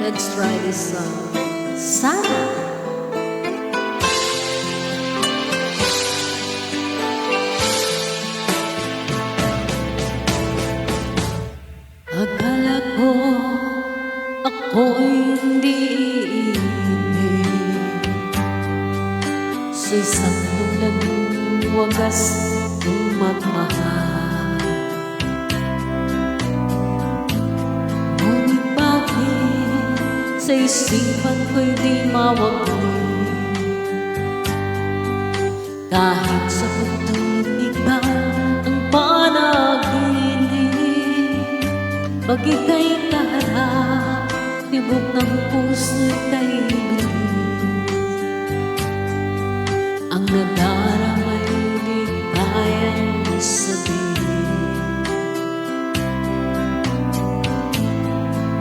Let's try this song. Sana. Akala ko ako'y hindi iibig sa isang tulad ng wagas ng magmahal. Ngunit bakit sa isipan ko'y di mawagli, kahit sa pagtulog ba ang panaginip, pag ika'y kaharap, tibok ng puso'y kay bilis. Ang nadaramay di kayang sabihin,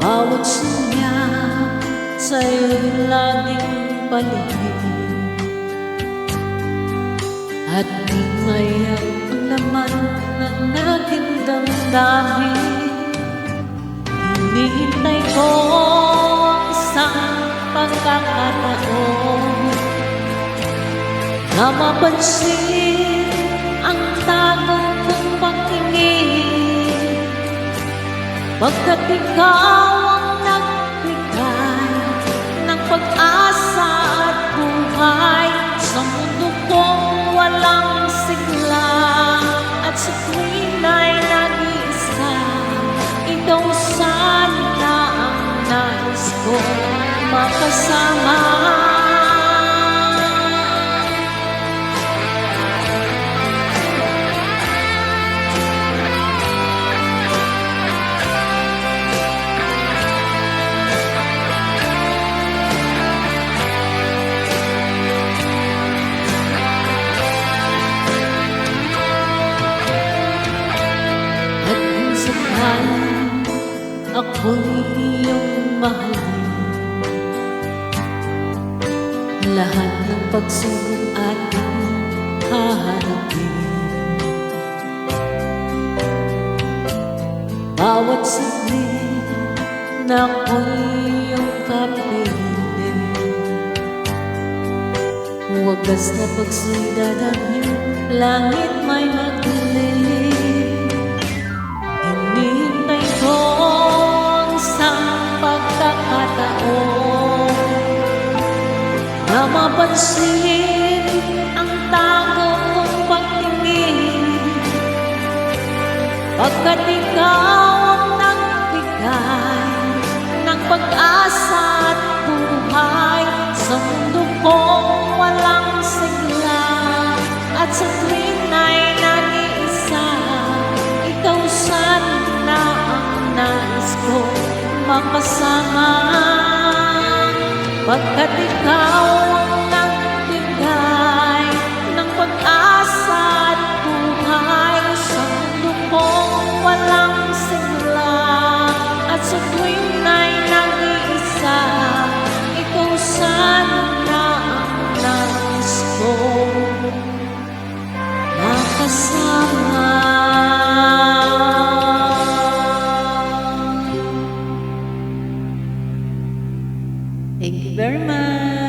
bawat sunyap sa'yo'y laging paligid, at di mayak ang laman ng aking damdamin. Hinihintay ko ang isang pagkakataon na mapansin ang tago kong pagtingin, pagkat ikaw ang nagbigay ng pag-asa at buhay sa mundo kong walang sigla. At sa tuwing ay nag-iisa, ikaw sana ang nais ko makasama. At kung sakaling ako'y iyong mahalin, lahat ng pagsubok ating haharapin. Bawat saglit na ako'y iyong kapiling, wagas na pagsudadangin, langit may magdilim. Hinihintay ko ang isang pagkakataon na mapansin ang tago kong pagtingin, pagkat ikaw ang nagbigay ng pag-asa at buhay sa mundo kong walang sigla. At sa tuwing ay nag-iisa, ikaw sana ang nais ko makasama, pagkat ikaw ang nagbigay ng pag-asa at buhay sa mundo kong walang sigla. At sa tuwing ay nag-iisa, ikaw sana ang nais ko makasama. Thank you very much.